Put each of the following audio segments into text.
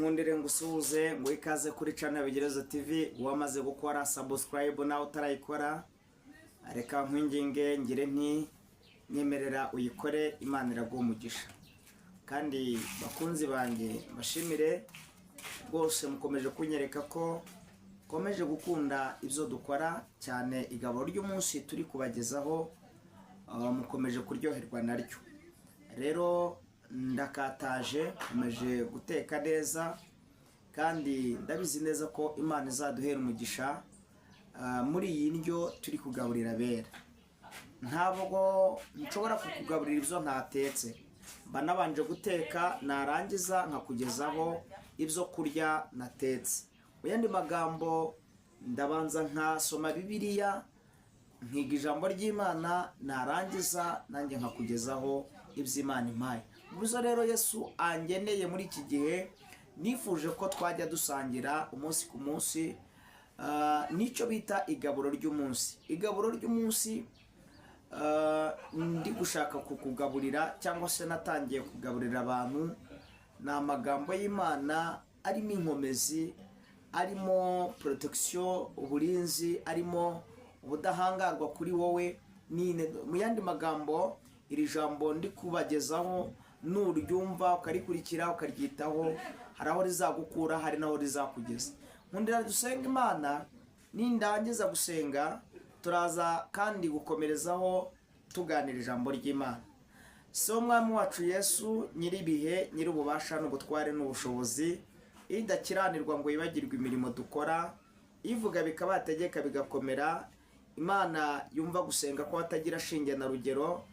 nkundire ngusuhuze ngo ikaze kuri channel Bigerezo TV. Wamaze gukora subscribe nawe utarayikora, reka nkwinginge ngire nti nyemerera uyikore, Imana iraguha umugisha. Kandi bakunzi banjye bashimire rwose, mukomeje kunyereka ko komeje gukunda ibyo dukora cyane. Igaburo ry'umunsi turi kubagezaho mukomeje kuryoherwa naryo. Rero ndakataje, komeje guteka neza, kandi ndabizi neza ko Imana izaduhera umugisha muri iyi ndyo turi kugaburira abera. Ntabwo nshobora kukugaburira ibyo ntatetse, mba nabanje guteka, narangiza nkakugezaho ibyo kurya natetse. Mu yandi magambo, ndabanza nkasoma Bibiliya, nkiga ijambo ry'Imana, narangiza nanjye nkakugezaho iby'Imana impaye. Ubwo rero Yesu angeneye muri iki gihe, nifuje ko twajya dusangira umunsi ku munsi nicyo bita igaburo ry'umunsi. Igaburo ry'umunsi ndi gushaka kukugaburira, cyangwa se natangiye kugaburira abantu, ni amagambo y'Imana arimo inkomezi, arimo protection, uburinzi, arimo ubudahangarwa kuri wowe. Mu yandi magambo, iri jambo ndi kubagezaho nuryumva ukarikurikira ukaryitaho, hari aho rizagukura, hari naho rizakugeza. Nkundira dusenga Imana, nindangiza gusenga turaza kandi gukomerezaho tuganira ijambo ry'Imana. So mwami wacu Yesu, nyiribihe, nyirububasha n'ubutware n'ubushobozi, idakiranirwa ngo yibagirwe imirimo dukora, ivuga bikabategeka bigakomera, Imana yumva gusenga ko atagira shinge na rugero,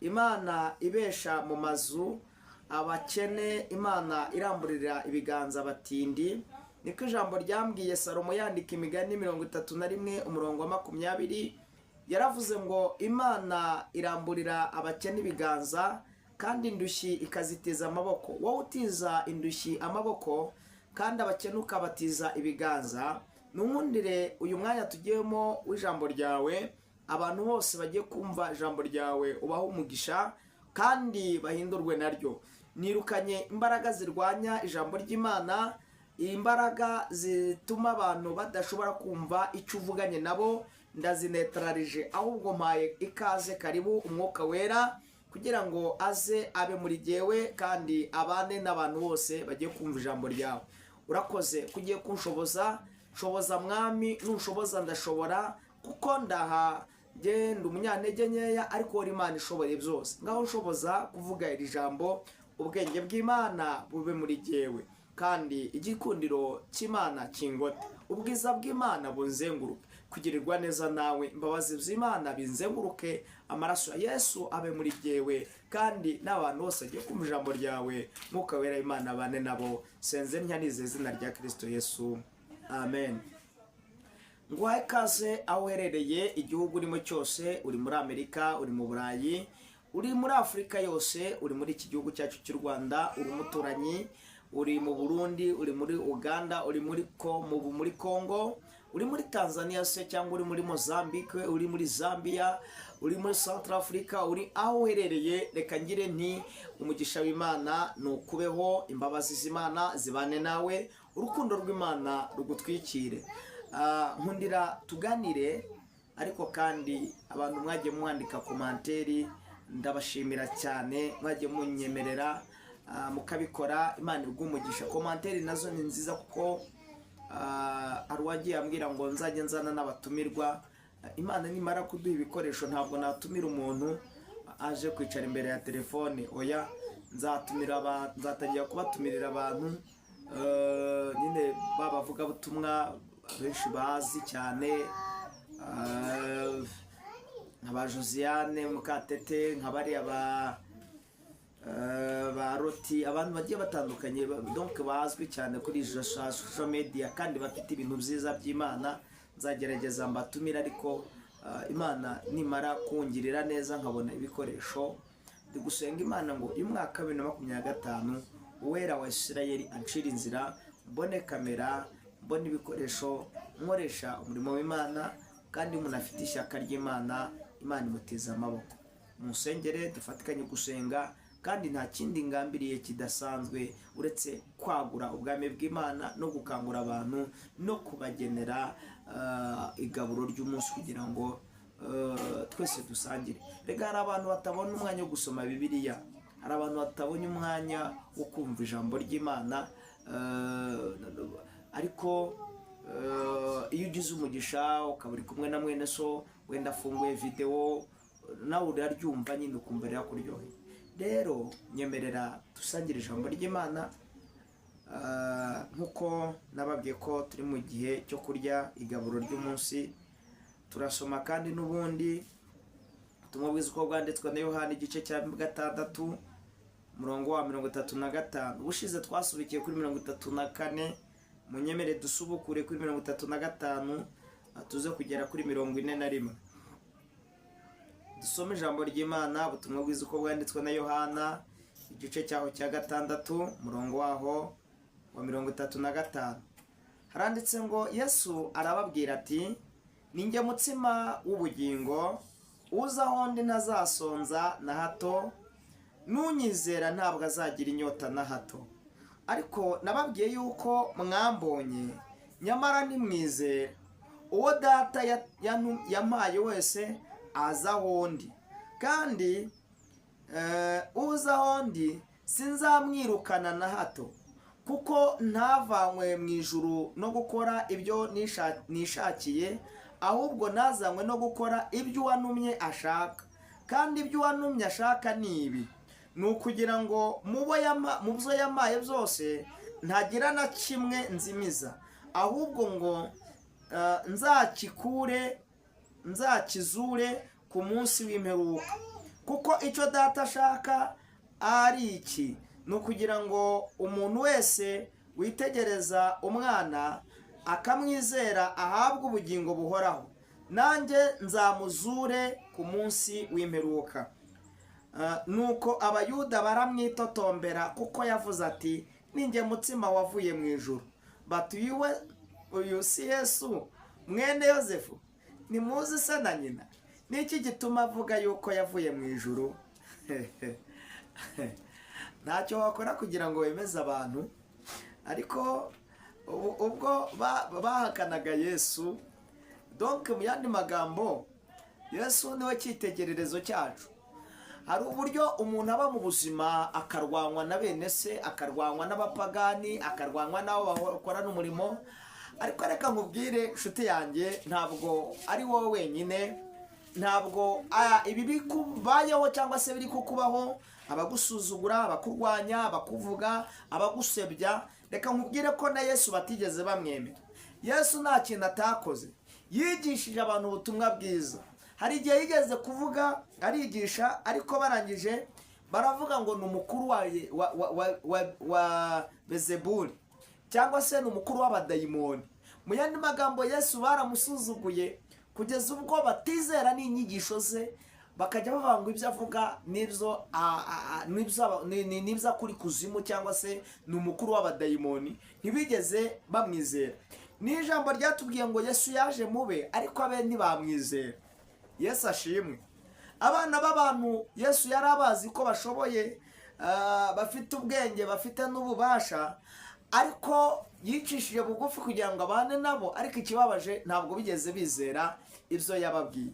Imana ibesha mu mazu abakene, Imana iramburira ibiganza abatindi. Niko ijambo ryambwiye Salomo yandika imigani 31:20, yaravuze ngo Imana iramburira abakene ibiganza, kandi indushyi ikazitiza amaboko. Wowe utiza indushyi amaboko kandi abakene ukabatiza ibiganza, nunkundire uyu mwanya tugiyemo w'ijambo ryawe, abantu bose bagiye kumva ijambo ryawe ubaha umugisha kandi bahindurwe naryo. Nirukanye imbaraga zirwanya ijambo ry'Imana, imbaraga zituma abantu badashobora kumva icyo uvuganye nabo, ndazinetralije. Ahubwo mpaye ikaze, karibu umwuka wera kugira ngo aze abe muri jyewe kandi abane n'abantu bose bagiye kumva ijambo ryawe. Urakoze kugiye kunshoboza, shoboza mwami, nushoboza ndashobora, kuko ndaha genda umunyantege nkeya, ariko uri Imana ishoboye byose. Ngaho nshoboza kuvuga iri jambo, ubwenge bw'Imana bube muri jyewe, kandi igikundiro cy'Imana kingote, ubwiza bw'Imana bunzenguruke, kugirirwa neza nawe, imbabazi z'Imana binzenguruke, amaraso ya Yesu abe muri jyewe, kandi n'abantu bose bagiye kumva ijambo ryawe, mwuka wera Imana abane nabo. Senze ntya nizeye izina rya Kristo Yesu, amen. Nguhaye ikaze aho uherereye, igihugu urimo cyose, uri muri Amerika, uri mu Burayi, uri muri Afurika yose, uri muri iki gihugu cyacu cy'u Rwanda, uri umuturanyi, uri mu Burundi, uri muri Uganda, uri muri Congo, uri muri Tanzania se, cyangwa uri muri Mozambique, uri muri Zambia, uri muri Central Africa, uri aho uherereye, reka ngire nti umugisha w'Imana nukubeho, imbabazi z'Imana zibane nawe, urukundo rw'Imana rugutwikire. Nkundira tuganire, ariko kandi abantu mwagiye mwandika komanteri, ndabashimira cyane, mwagiye munyemerera mukabikora. Imana igumugisha. Komanteri nazo ni nziza, kuko arwagiye ambwira ngo nzajye nzana n'abatumirwa. Imana nimara kuduha ibikoresho, ntabwo natumira umuntu aje kwicara imbere ya telefone, oya, nzatangira kubatumirira abantu nyine babavuga butumwa benshi bazi cyane, nk'aba Josiane Mukatete, nk'abariya ba Roti, abantu bagiye batandukanye, donc bazwi cyane kuri social media, kandi bafite ibintu byiza by'Imana. Nzagerageza mbatumira, ariko Imana nimara kungirira neza nkabona ibikoresho, ndi gusenga Imana ngo uyu mwaka 2025 uwera wa Isirayeli ancira inzira, mbone kamera, mbone ibikoresho, nkoresha umurimo w'Imana, kandi umuntu afite ishyaka ry'Imana, Imana imutiza amaboko. Musengere, dufatikanye gusenga, kandi nta kindi ngambiriye kidasanzwe uretse kwagura ubwami bw'Imana no gukangura abantu no kubagenera igaburo ry'umunsi kugira ngo twese dusangire. Rega hari abantu batabona umwanya wo gusoma Bibiliya, hari abantu batabonye umwanya wo kumva ijambo ry'Imana, ariko iyo ugize umugisha ukaba uri kumwe na mwene so wenda afunguye video nawe uraryumva nyine ukumva rirakuryoheye. Rero nyemerera dusangire ijambo ry'Imana nkuko nababwiye ko turi mu gihe cyo kurya igaburo ry'umunsi. Turasoma kandi n'ubundi ubutumwa bwiza uko bwanditswe na Yohana igice cya 6 umurongo wa 35. Ubushize twasubikiye kuri 34, munyemere dusubukure kuri 35 tuze kugera kuri 41. Dusome ijambo ry'Imana ubutumwa bwiza uko bwanditswe na Yohana igice cyaho cya 6 umurongo waho wa 35. Haranditse ngo Yesu arababwira ati, ninjye mutsima w'ubugingo, uza aho ndi ntazasonza na hato, n'unyizera ntabwo azagira inyota na hato. Ariko nababwiye yuko mwambonye nyamara ntimwizera. Uwo data yampaye wese aza aho ndi, kandi uza aho ndi sinzamwirukana na hato, kuko ntavanywe mu ijuru no gukora ibyo nishakiye, ahubwo nazanywe no gukora ibyo uwantumye ashaka. Kandi ibyo uwantumye ashaka ni ibi: ni ukugira ngo mu byo yampaye byose ntagira na kimwe nzimiza, ahubwo ngo nzakizure ku munsi w'imperuka. Kuko icyo data ashaka ari iki: ni ukugira ngo umuntu wese witegereza umwana akamwizera ahabwe ubugingo buhoraho. Nanjye nzamuzure ku munsi w'imperuka. Nuko abayuda baramwitotombera kuko yavuze ati, ninjye mutsima wavuye mu ijuru. Bati, uyu si Yesu mwene Yosefu? Nimuzi se na nyina? Niki gituma avuga yuko yavuye mu ijuru? Ntacyo wakora kugira ngo wemeze abantu, ariko ubwo bahakanaga Yesu, donc mu yandi magambo Yesu niwe cyitegererezo cyacu. Hari uburyo umuntu aba mu buzima akarwanwa na bene se, akarwanwa n'abapagani, akarwanwa n'abo bakora n'umurimo. Ariko reka nkubwire nshuti yanjye, ntabwo ari wowe wenyine, ntabwo ibi bikubayeho cyangwa se biri kukubaho, abagusuzugura, abakurwanya, abakuvuga, abagusebya. Reka nkubwire ko na Yesu batigeze bamwemera. Yesu nta kintu atakoze, yigishije abantu ubutumwa bwiza. Hari igihe yigeze kuvuga arigisha, ariko barangije baravuga ngo ni umukuru wa Bezebuli, cyangwa se ni umukuru w'abadayimoni. Mu yandi magambo Yesu baramusuzuguye kugeza ubwo batizera n'inyigisho ze, bakajya bavuga ngo ibyo avuga n'ibyo kuri kuzimu, cyangwa se ni umukuru w'abadayimoni. Ntibigeze bamwizera. Ni ijambo ryatubwiye ngo Yesu yaje mube, ariko abe ntibamwizera. Yesu ashimwe. Abana b'abantu Yesu yari abazi ko bashoboye, bafite ubwenge, bafite n'ububasha, ariko yicishije bugufi kugira ngo abane nabo. Ariko ikibabaje, ntabwo bigeze bizera ibyo yababwiye.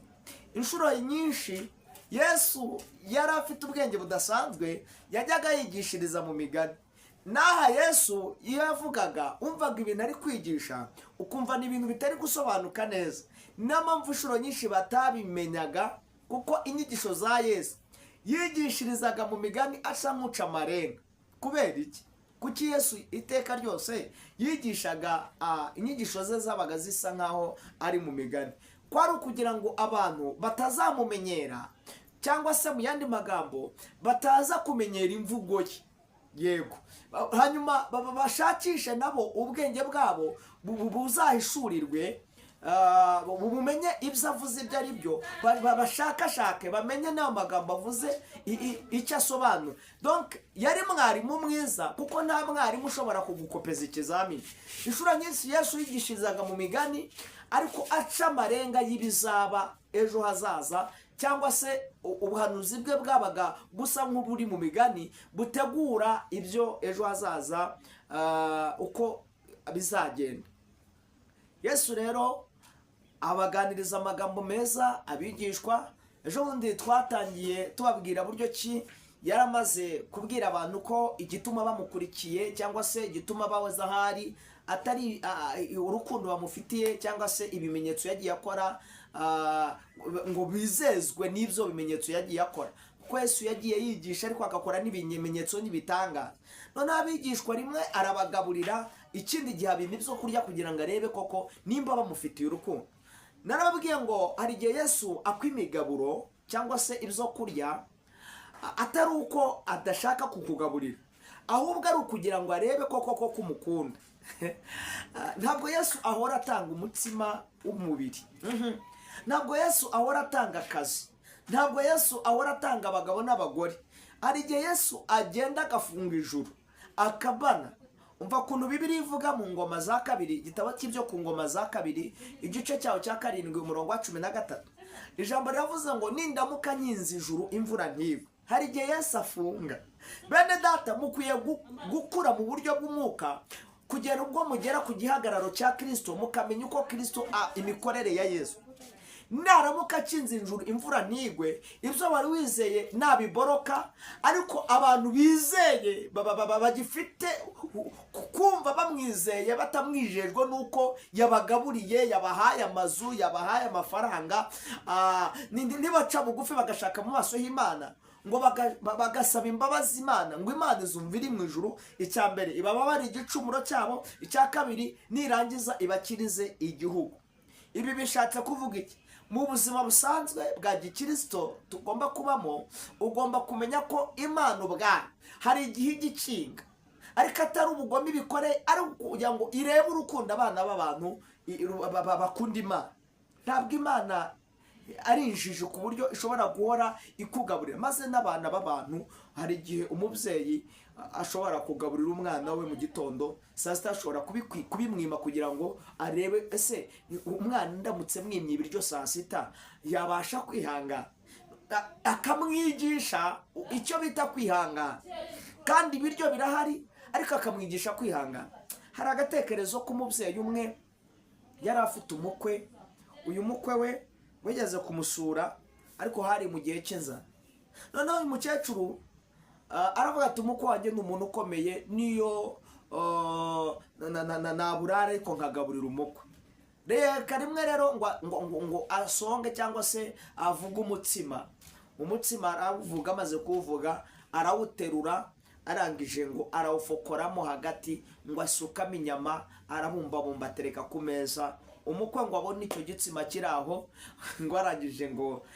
Inshuro nyinshi Yesu yari afite ubwenge budasanzwe, yajyaga yigishiriza mu migani. Naha Yesu iyo yavugaga, umvaga ibintu ari kwigisha ukumva ni ibintu bitari gusobanuka neza. Niyo mpamvu inshuro nyinshi batabimenyaga, kuko inyigisho za Yesu yigishirizaga mu migani asa nk'uca amarenga. Kubera iki? Kuki Yesu iteka ryose yigishaga inyigisho ze zabaga zisa nkaho ari mu migani? Kwari ukugira ngo abantu batazamumenyera, cyangwa se mu yandi magambo bataza kumenyera imvugo ye. Yego, hanyuma bashakishe nabo ubwenge bwabo buzahishurirwe, bumenye ibyo avuze ibyo ari byo, bashakashake bamenye n'ayo magambo avuze icyo asobanura. Donc yari mwarimu mwiza, kuko nta mwarimu ushobora kugukopeza ikizamini. Inshuro nyinshi Yesu yigishirizaga mu migani, ariko aca amarenga y'ibizaba ejo hazaza, cyangwa se ubuhanuzi bwe bwabaga busa nk'uburi mu migani butegura ibyo ejo hazaza uko bizagenda. Yesu rero abaganiriza amagambo meza abigishwa. Ejo bundi twatangiye tubabwira buryo ki yaramaze kubwira abantu ko igituma bamukurikiye cyangwa se igituma bahoza ahari atari urukundo bamufitiye cyangwa se ibimenyetso yagiye akora ngo bizezwe n'ibyo bimenyetso yagiye akora, kuko Yesu yagiye yigisha ariko agakora n'ibimenyetso n'ibitangaza. Noneho abigishwa rimwe arabagaburira, ikindi gihe abima ibyo kurya kugira ngo arebe koko nimba bamufitiye urukundo. Narababwiye ngo hari igihe Yesu akwimigaburo cyangwa se ibyo kurya atari uko adashaka kukugaburira, ahubwo ari ukugira ngo arebe koko kumukunda. Ntabwo Yesu ahora atanga umutsima w'umubiri, ntabwo Yesu ahora atanga akazi, ntabwo Yesu ahora atanga abagabo n'abagore. Hari igihe Yesu agenda agafunga ijuru akabana. Umva kuntu Bibiliya ivuga mu Ngoma za kabiri, igitabo cy'ibyo ku Ngoma za kabiri, igice cyaho cya 7 umurongo wa 13. Ijambo riravuze ngo nindamuka nyinze ijuru imvura ntigwe. Hari igihe Yesu afunga. Bene data, mukwiye gukura mu buryo bw'umwuka kugera ubwo mugera ku gihagararo cya Kristo, mukamenya uko Kristo imikorere ya Yesu. Naramuka akinze injuru imvura ntigwe, ibyo wari wizeye nabiboroka, ariko abantu bizeye bagifite kumva bamwizeye batamwijejwe nuko yabagaburiye, yabahaye amazu, yabahaye amafaranga, nibaca bugufi bagashaka mu maso y'Imana ngo bagasaba imbabazi Imana, ngo Imana izumvira mu ijuru. Icya mbere ibababara igicumuro cyabo, icya kabiri nirangiza ibakirize igihugu. Ibi bishatse kuvuga iki? Mu buzima busanzwe bwa gikristo tugomba kubamo, ugomba kumenya ko Imana ubwayo hari igihe igikinga, ariko atari ubugome ibikore, ari kugira ngo irebe urukundo abana b'abantu bakunda Imana. Ntabwo Imana ari injiji ku buryo ishobora guhora ikugaburira, maze n'abana b'abantu hari igihe umubyeyi ashobora kugaburira umwana we mu gitondo, saa sita ashobora kubimwima kugira ngo arebe ese umwana ndamutse mwimye ibiryo saa sita yabasha kwihangana, akamwigisha icyo bita kwihangana. Kandi ibiryo birahari ariko akamwigisha kwihangana. Hari agatekerezo k'umubyeyi umwe yari afite umukwe, uyu mukwe we wigeze kumusura ariko hari mu gihe cy'inzara. Noneho uyu mukecuru aravuga ati umukwe wanjye ni umuntu ukomeye, niyo naburare ariko nkagaburira umukwe. Reka rimwe rero ngo asonge cyangwa se avuga umutsima aravuga, amaze kuvuga arawuterura, arangije ngo arawufokoramo hagati, ngo asukamo inyama, arabumbabumba atereka ku meza. Umukwe ngo abone icyo gitsima kiri aho, ngo arangije ngo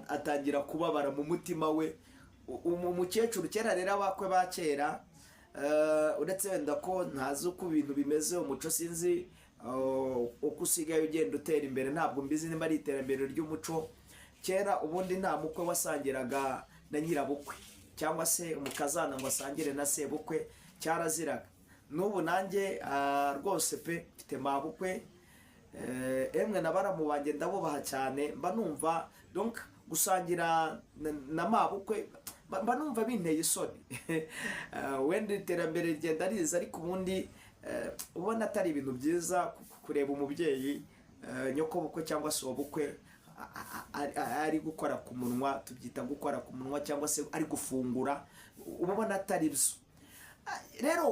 atangira kubabara mu mutima we. Umukecuru kera rero abakwe ba kera, uretse wenda ko ntazi uko ibintu bimeze, umuco sinzi uko usigaye ugenda utera imbere, ntabwo mbizi niba ari iterambere ry'umuco. Kera ubundi nta mukwe wasangiraga na nyirabukwe cyangwa se umukazana ngo asangire na sebukwe, cyaraziraga. N'ubu nanjye rwose pe mfite mabukwe, emwe nabaramu banjye ndabubaha cyane, mba numva donc gusangira na mabukwe mba numva binteye isoni. Wenda iterambere rigenda riza, ariko ubundi ubona atari ibintu byiza kureba umubyeyi nyoko bukwe cyangwa se ubukwe ari gukora ku munwa, tubyita gukora ku munwa, cyangwa se ari gufungura, ubona atari byo. Rero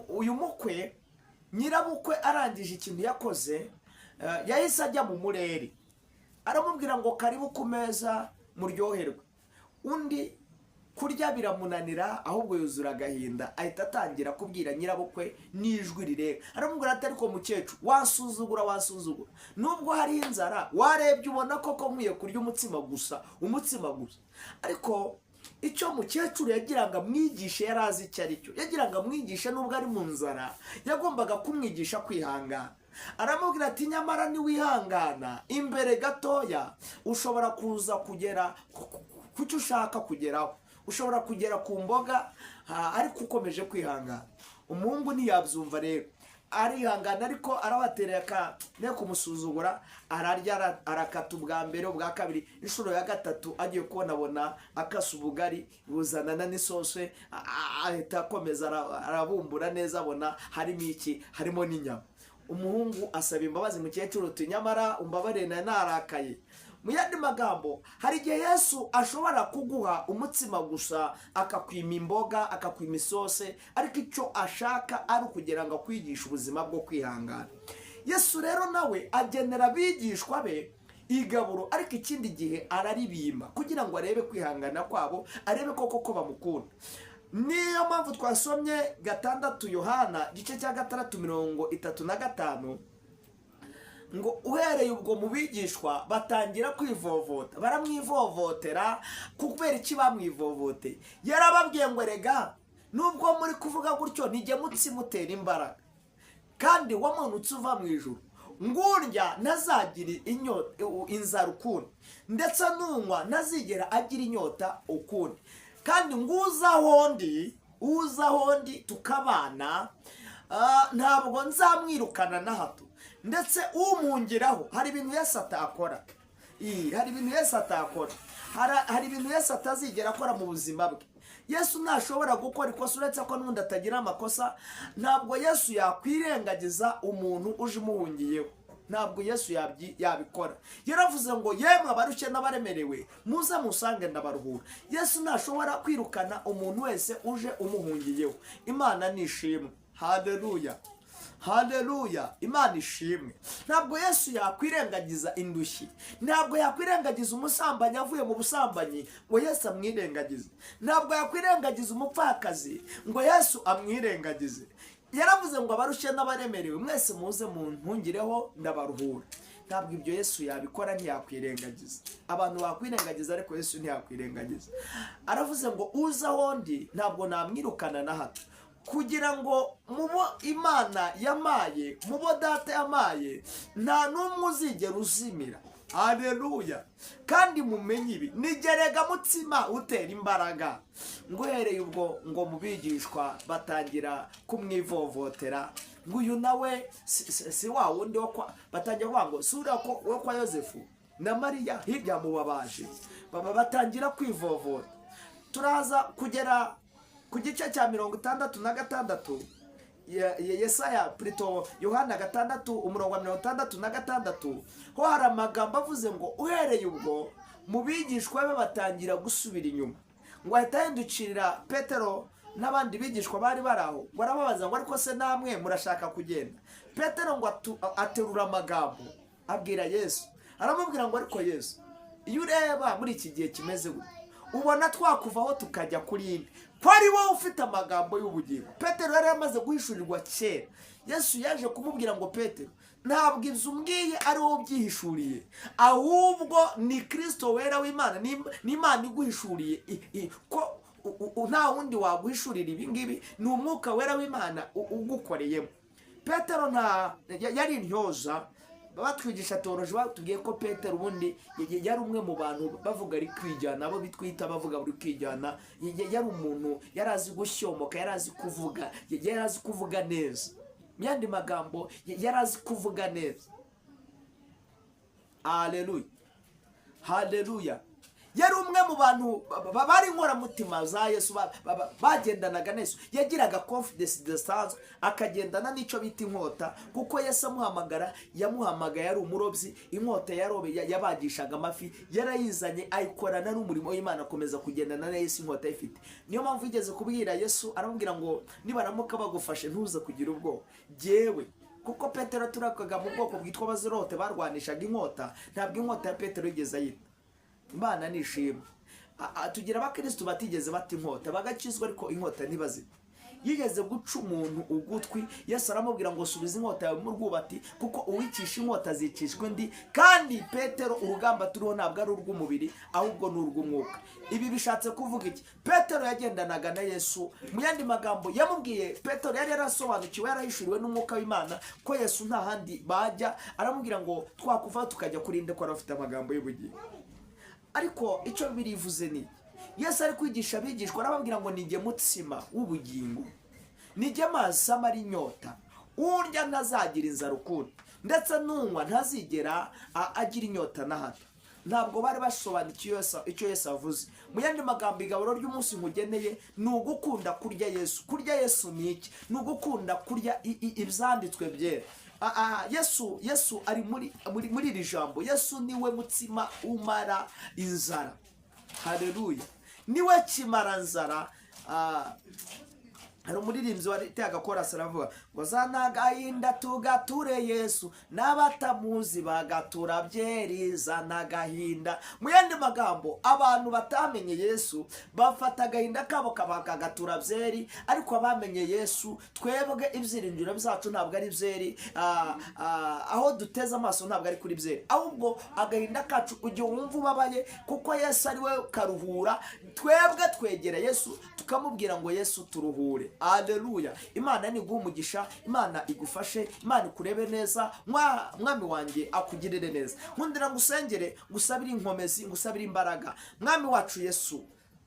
uyu mukwe, nyirabukwe arangije ikintu yakoze, yahise ajya mu mureri, aramubwira ngo karibu ku meza muryoherwe. Undi kurya biramunanira, ahubwo yuzura agahinda, ahita atangira kubwira nyirabukwe n'ijwi rirega, aramubwira ati ariko mukecuru wasuzugura, nubwo hari inzara warebye ubona koko nkwiye kurya umutsima gusa. Ariko icyo mukecuru yagiraga amwigishe, yari azi icyo ari cyo, yagiraga amwigishe nubwo ari mu nzara, yagombaga kumwigisha kwihangana. Aramubwira ati nyamara niwihangana imbere gatoya ushobora kuza kugera ku cyo ushaka kugeraho, ushobora kugera ku mboga, ariko ukomeje kwihangana. Umuhungu ntiyabyumva rero, arihangana ariko arabatereka ne kumusuzugura, ararya arakata ubwa mbere ubwa kabiri, inshuro ya gatatu agiye kubona akasa ubugari buzanana n'isose, ahita akomeza arabumbura neza, abona harimo iki, harimo n'inyama. Umuhungu asaba imbabazi mukecuru uti nyamara umbabarire narakaye. Mu yandi magambo, hari igihe Yesu ashobora kuguha umutsima gusa, akakwima imboga, akakwima isose, ariko icyo ashaka ari ukugira ngo akwigishe ubuzima bwo kwihangana. Yesu rero nawe agenera abigishwa be igaburo, ariko ikindi gihe araribima kugira ngo arebe kwihangana kwabo, arebe koko bamukunda. Niyo mpamvu twasomye 6 Yohana gice cya 6:35 ngo uhereye ubwo mu bigishwa batangira kwivovota, baramwivovotera. Kubera iki bamwivovote? Yarababwiye ngo rega, nubwo muri kuvuga gutyo nijye mutsimutera imbaraga, kandi wamanutse uva mu ijuru, ngurya ntazagira inzara ukundi, ndetse nunywa ntazigera agira inyota ukundi, kandi nguza hondi tukabana, ntabwo nzamwirukana na hato, ndetse umungiraho. Hari ibintu Yesu atakora, hari ibintu Yesu atakora, hari ibintu Yesu atazigera akora mu buzima bwe. Yesu ntashobora gukora ikosa, uretse ko n'undi atagira amakosa. Ntabwo Yesu yakwirengagiza umuntu uje umuhungiyeho, ntabwo Yesu yabikora. Yaravuze ngo yemwe abarushye n'abaremerewe muze musange ndabaruhura. Yesu ntashobora kwirukana umuntu wese uje umuhungiyeho. Imana nishimwe. Haleluya, haleluya, Imana ishimwe. Ntabwo Yesu yakwirengagiza indushyi, ntabwo yakwirengagiza umusambanyi avuye mu busambanyi ngo Yesu amwirengagize, ntabwo yakwirengagiza umupfakazi ngo Yesu amwirengagize. Yaravuze ngo abarushye n'abaremerewe mwese muze muntungireho ndabaruhura. Ntabwo ibyo Yesu yabikora, ntiyakwirengagiza. Abantu bakwirengagiza, ariko Yesu ntiyakwirengagiza. Aravuze ngo uza hondi ntabwo namwirukana na hato, kugira ngo mubo Imana yamaye, mubo Data yamaye, nta n'umwe uzigera uzimira. Haleluya. Kandi mumenye ibi, nigerega mutsima utera imbaraga. Ngo uhereye ubwo ngo mu bigishwa batangira kumwivovotera, ngo uyu nawe si wa wundi batangira kuvuga ngo sura wo kwa Yosefu na Mariya hirya mu babaje, batangira kwivovota. Turaza kugera ku gice cya 66 Yesaya Yohana 6:66 ho hari amagambo avuze ngo uhereye ubwo mu bigishwa be batangira gusubira inyuma. Ngo ahita yindukirira Petero n'abandi bigishwa bari baraho, ngo arababaza ngo ariko se namwe murashaka kugenda? Petero ngo aterura amagambo abwira Yesu, aramubwira ngo ariko Yesu, iyo ureba muri iki gihe kimeze gutya, ubona twakuvaho tukajya kuri indi, ko ari wowe ufite amagambo y'ubugingo. Petero yari amaze guhishurirwa kera. Yesu yaje kumubwira ngo Petero, ntabwo ibyo umbwiye ari wowe ubyihishuriye, ahubwo ni Kristo wera w'Imana, ni Imana iguhishuriye, ko nta wundi waguhishurira ibi ngibi, ni umwuka wera w'Imana ugukoreyemo. Petero yari intyoza. Batwigisha teoloji batubwiye ko Petero ubundi yari umwe mu bantu bavuga ari kwijyana, abo bitwita bavuga buri kwijyana. Yari umuntu yarazi gushyomoka, yarazi kuvuga, yarazi kuvuga neza. Myandi magambo yarazi kuvuga neza. Haleluya, haleluya. Yari umwe mu bantu bari inkoramutima za Yesu, bagendanaga na Yesu. Yagiraga confidence desanzwe, akagendana n'icyo bita inkota, kuko Yesu amuhamagara, yamuhamagaye ari umurobyi. Inkota yabagishaga amafi, yarayizanye ayikorana n'umurimo w'Imana, akomeza kugendana na Yesu inkota ifite. Niyo mpamvu yigeze kubwira Yesu, aramubwira ngo nibaramuka bagufashe ntuze kugira ubwoba, jewe. Kuko Petero turakaga mu bwoko bwitwa abazirote barwanishaga inkota, ntabwo inkota ya Petero yigeze ayita. Imana nishimwe. Tugira abakristo batigeze bata inkota, bagakizwa ariko inkota ntibazita. Yigeze guca umuntu ugutwi, Yesu aramubwira ngo subiza inkota yawe mu rwubati, kuko uwicisha inkota azicishwa ndi. Kandi Petero urugamba turiho ntabwo ari urw'umubiri, ahubwo ni urw'umwuka. Ibi bishatse kuvuga iki? Petero yagendanaga na Yesu. Mu yandi magambo yamubwiye, Petero yari yarasobanukiwe, yarahishuriwe n'umwuka w'Imana ko Yesu nta handi bajya. Aramubwira ngo twakuva tukajya kurinde ko arafite amagambo y'ubugingo. Ariko icyo birivuze ni Yesu ari kwigisha abigishwa, arababwira ngo nijye mutsima w'ubugingo, nijye amazi amara inyota, urya ntazagira inzara ukundi, ndetse n'unywa ntazigera agira inyota na hato. Ntabwo bari basobanukiwe icyo Yesu avuze. Mu yandi magambo, igaburo ry'umunsi nkugeneye ni ugukunda kurya Yesu. Kurya Yesu ni iki? Ni ugukunda kurya ibyanditswe byera. Yesu ari muri iri jambo. Yesu niwe mutsima umara inzara. Haleluya. Niwe kimara nzara. Hari umuririmbyi wateye agakorasi aravuga ngo zana agahinda tugature Yesu, n'abatamuzi bagatura byeri. Zana agahinda. Mu yandi magambo, abantu batamenye Yesu bafata agahinda kabo bakagatura byeri, ariko abamenye Yesu, twebwe ibyiringiro byacu ntabwo ari byeri, aho duteze amaso ntabwo ari kuri byeri, ahubwo agahinda kacu ujye wumva ubabaye, kuko Yesu ari we karuhura. Twebwe twegera Yesu tukamubwira ngo Yesu turuhure. Haleluya. Imana niguha umugisha, Imana igufashe, Imana ikurebe neza, mwami wanjye akugirire neza. Nkundira ngusengere, ngusabire inkomezi, ngusabire imbaraga. Mwami wacu Yesu,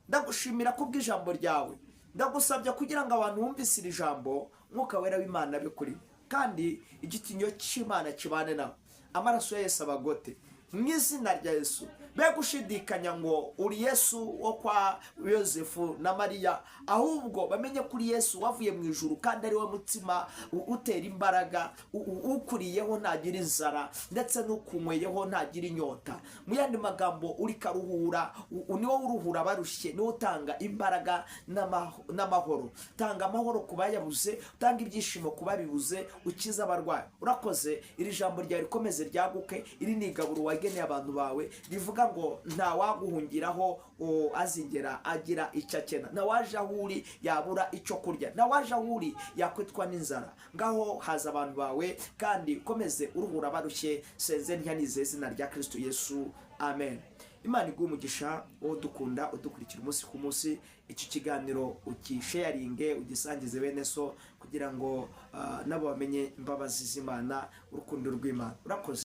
ndagushimira kubw'ijambo ryawe. Ndagusabye kugira ngo abantu bumvise iri jambo, Mwuka Wera w'Imana abe kuri, kandi igitinyo cy'Imana kibane nawe. Amaraso ya Yesu abagote mu izina rya Yesu. Be gushidikanya ngo uri Yesu wo kwa Yosefu na Mariya, ahubwo bamenye kuri Yesu wavuye mu ijuru, kandi ari we mutsima utera imbaraga, ukuriyeho ntagira inzara, ndetse n'ukunyweyeho ntagira inyota. Mu yandi magambo, uri karuhura, niwo uruhura barushye, niwo utanga imbaraga n'amahoro. Tanga amahoro ku bayabuze, utanga ibyishimo ku babibuze, ukiza abarwayi. Urakoze. Iri jambo ryawe rikomeze ryaguke. Iri ni igaburo wageneye abantu bawe, rivuga ngo nta waguhungiraho azigera agira icyo akena. Nta waje aho uri yabura icyo kurya. Nta waje aho uri yakwitwa n'inzara. Ngaho haza abantu bawe, kandi ukomeze uruhura barushye. Senze ntiyanize izina rya Kristo Yesu. Amen. Imana iguhe umugisha, wowe dukunda udukurikira umunsi ku munsi. Iki kiganiro ukisharinge, ugisangize bene so, kugira ngo nabo bamenye imbabazi z'Imana, urukundo rw'Imana. Urakoze.